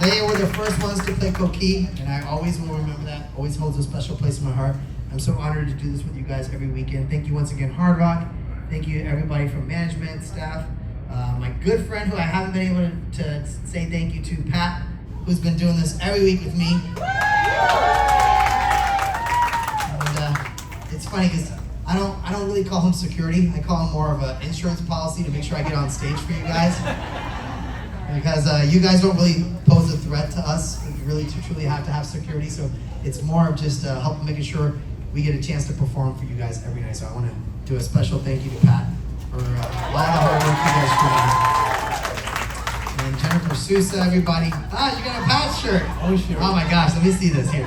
They were the first ones to play Coqui, and I always will remember that. Always holds a special place in my heart. I'm so honored to do this with you guys every weekend. Thank you once again, Hard Rock. Thank you everybody from management, staff. My good friend who I haven't been able to say thank you to, Pat, who's been doing this every week with me. And it's funny because I don't really call him security. I call him more of an insurance policy to make sure I get on stage for you guys. Because you guys don't really pose a threat to us. We really truly have to have security, so it's more of just helping making sure we get a chance to perform for you guys every night. So I want to do a special thank you to Pat for all the hard work you guys do. And Jennifer Sousa, everybody. You got a Pat shirt. Oh, sure. Oh my gosh, let me see this here.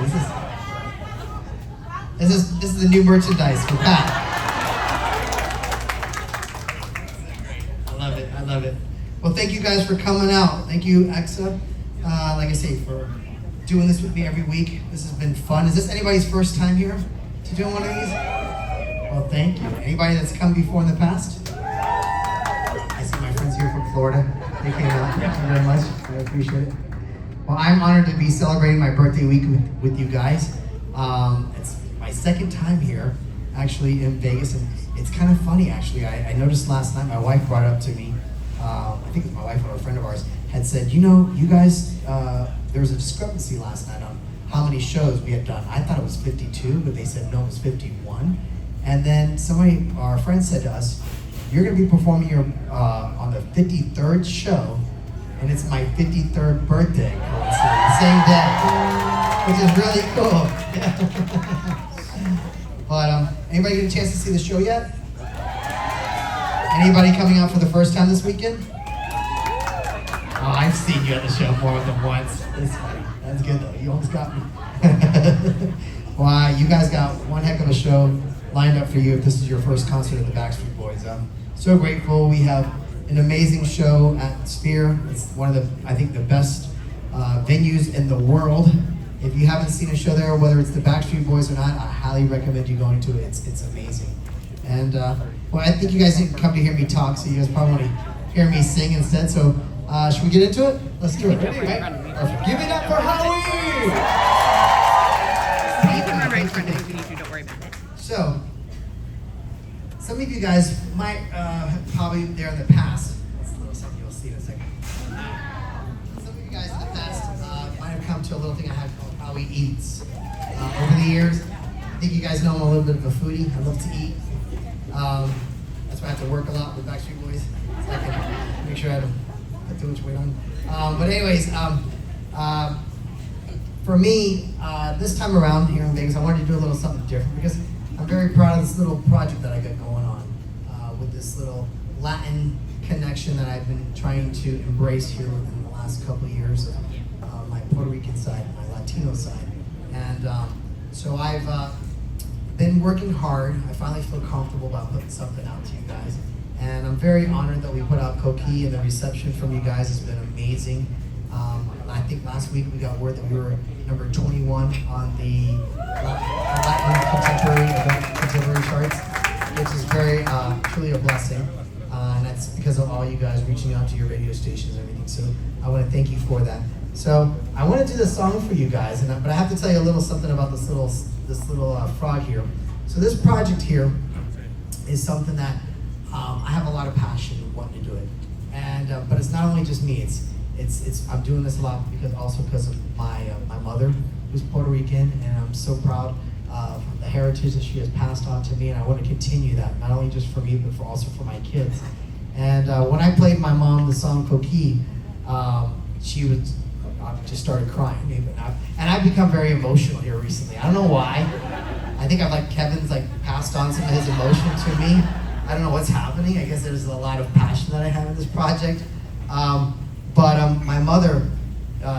This is the new merchandise for Pat. I love it. Well, thank you guys for coming out. Thank you, Exa, like I say, for doing this with me every week. This has been fun. Is this anybody's first time here to doing one of these? Well, thank you. Anybody that's come before in the past? I see my friends here from Florida. They came out. Thank you very much. I appreciate it. Well, I'm honored to be celebrating my birthday week with you guys. It's my second time here, actually, in Vegas, and it's kind of funny, actually. I noticed last night, my wife brought up to me, I think it was my wife or a friend of ours, had said, you know, you guys, there was a discrepancy last night on how many shows we had done. I thought it was 52, but they said no, it was 51. And then somebody, our friend, said to us, you're going to be performing here on the 53rd show, and it's my 53rd birthday, coincidentally, same day, which is really cool. But anybody get a chance to see the show yet? Anybody coming out for the first time this weekend? Oh, I've seen you at the show more than once. That's funny. That's good though. You almost got me. Wow, you guys got one heck of a show lined up for you if this is your first concert at the Backstreet Boys. I'm so grateful. We have an amazing show at Sphere. It's one of the, I think, the best venues in the world. If you haven't seen a show there, whether it's the Backstreet Boys or not, I highly recommend you going to it. It's amazing. And well, I think you guys didn't come to hear me talk, so you guys probably want to hear me sing instead. So should we get into it? Let's do it. Ready? Right? Perfect. Give it up for Howie! You can run right in front of me if you need to, don't worry about it. So, some of you guys might have probably there in the past. That's a little something you'll see in a second. Some of you guys in the past might have come to a little thing I had called Howie Eats. Over the years, I think you guys know I'm a little bit of a foodie. I love to eat. That's why I have to work a lot with Backstreet Boys, so I can make sure I don't put too much weight on. But anyways, for me, this time around here in Vegas, I wanted to do a little something different because I'm very proud of this little project that I got going on with this little Latin connection that I've been trying to embrace here within the last couple of years of my Puerto Rican side, my Latino side. And so I've been working hard. I finally feel comfortable about putting something out to you guys. And I'm very honored that we put out Coqui, and the reception from you guys has been amazing. I think last week we got word that we were number 21 on the Latin contemporary charts, which is very, truly a blessing. And that's because of all you guys reaching out to your radio stations and everything. So I want to thank you for that. So I want to do this song for you guys, but I have to tell you a little something about this little frog here. So this project here is something that I have a lot of passion in wanting to do it, and but it's not only just me. It's I'm doing this a lot because of my mother, who's Puerto Rican, and I'm so proud of the heritage that she has passed on to me, and I want to continue that, not only just for me, but also for my kids. And when I played my mom the song Coqui, she would just started crying, and I've become very emotional here recently. I don't know why. I think Kevin's passed on some of his emotion to me. I don't know what's happening. I guess there's a lot of passion that I have in this project. But my mother,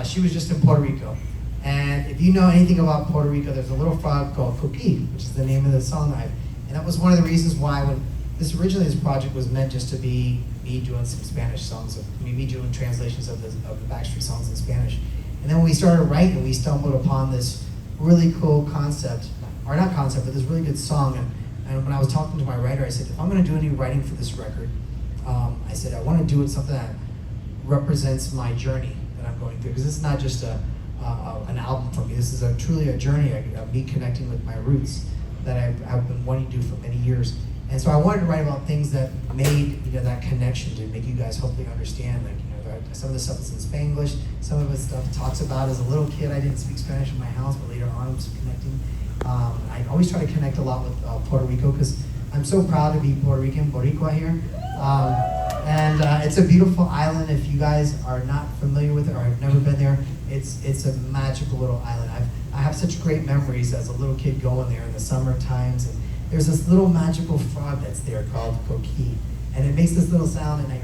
she was just in Puerto Rico. And if you know anything about Puerto Rico, there's a little frog called Coqui, which is the name of the song and that was one of the reasons why when this project was meant just to be me doing some Spanish songs, me doing translations of the Backstreet songs in Spanish. And then when we started writing, we stumbled upon this really cool concept, or not concept, but this really good song. And when I was talking to my writer, I said, if I'm going to do any writing for this record, I said, I want to do it something that represents my journey that that I'm going through, because this is not just an album for me. This is truly a journey of me connecting with my roots that I've been wanting to do for many years. And so I wanted to write about things that made that connection, to make you guys hopefully understand, like some of the stuff is in Spanglish, some of the stuff talks about as a little kid. I didn't speak Spanish in my house, but later on I was connecting. I always try to connect a lot with Puerto Rico, because I'm so proud to be Puerto Rican, Boricua here. And it's a beautiful island. If you guys are not familiar with it or have never been there, it's a magical little island. I have such great memories as a little kid going there in the summer times. And there's this little magical frog that's there called Coqui, and it makes this little sound, and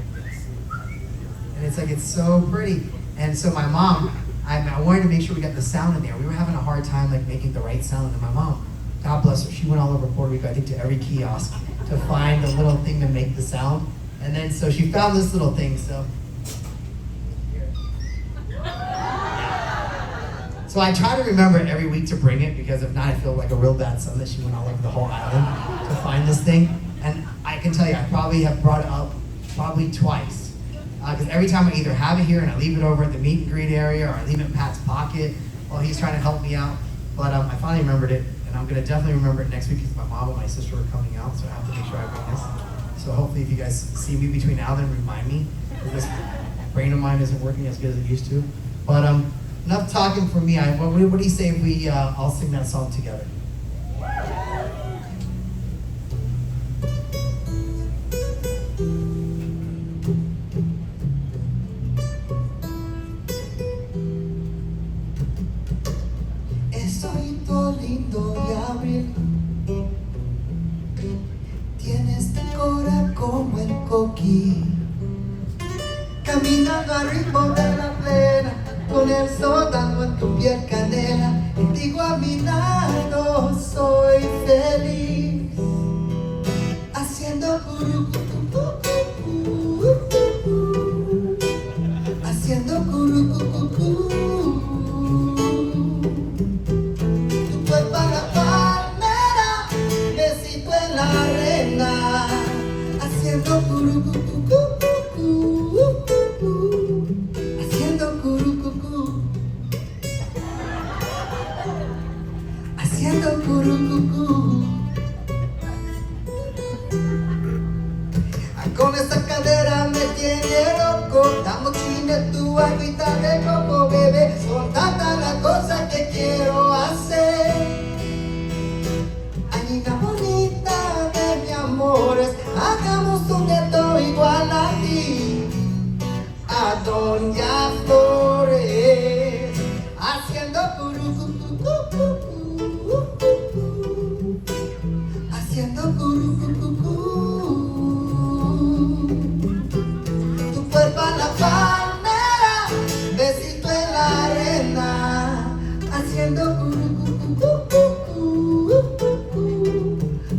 it's like, it's so pretty. And so my mom, I wanted to make sure we got the sound in there. We were having a hard time like making the right sound, and my mom, God bless her, she went all over Puerto Rico, I think to every kiosk, to find the little thing to make the sound. And then so she found this little thing, so. So I try to remember every week to bring it, because if not, I feel like a real bad son that she went all over the whole island to find this thing. And I can tell you, I probably have brought it up twice. Because every time I either have it here and I leave it over at the meet and greet area, or I leave it in Pat's pocket while he's trying to help me out. But I finally remembered it, and I'm gonna definitely remember it next week, because my mom and my sister are coming out, so I have to make sure I bring this. So hopefully if you guys see me between now and then, remind me, because this brain of mine isn't working as good as it used to. But enough talking for me. What do you say if we all sing that song together? Ojito lindo de abril, tienes tu cora como el coqui, caminando al ritmo de la plena, con el sol dando en tu piel canela, contigo a mi lado soy feliz, haciendo haciendo haciendo curucucú. Con esa cadera me tiene loco, la mochila de tu agüita de coco, bebé, son tantas las cosas que quiero hacer. Añita bonita de mi amores, hagamos un nieto igual a ti, a Doña Flores, haciendo curucucú, haciendo curucucú. Tu cuerpo a la palmera, besito en la arena, haciendo curucucú,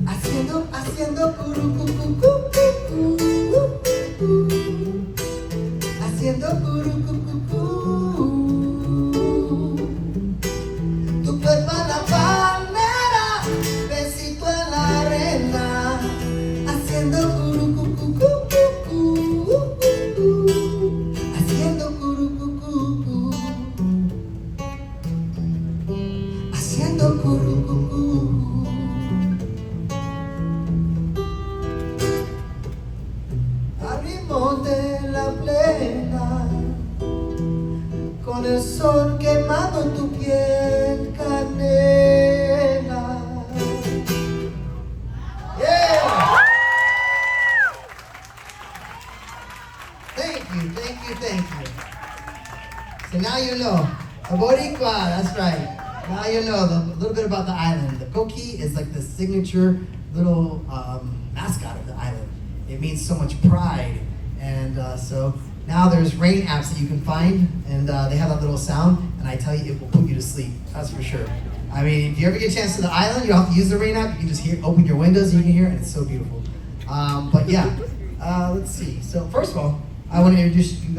haciendo curucucú, haciendo curucucú. Tu cuerpo a la palmera, besito en la arena, haciendo curucucú, haciendo curucucú, haciendo curucucú. Al ritmo de la plena, con el sol quemando tu piel canela. Yeah! Thank you. So now you know, the Boricua, that's right. Now you know a little bit about the island. The Coqui is like the signature little mascot of the island. It means so much pride. And so now there's rain apps that you can find, and they have that little sound, and I tell you, it will put you to sleep, that's for sure. I mean, if you ever get a chance to the island, you don't have to use the rain app, you can just open your windows and you can hear it, and it's so beautiful. But yeah, let's see. So first of all, I want to introduce you guys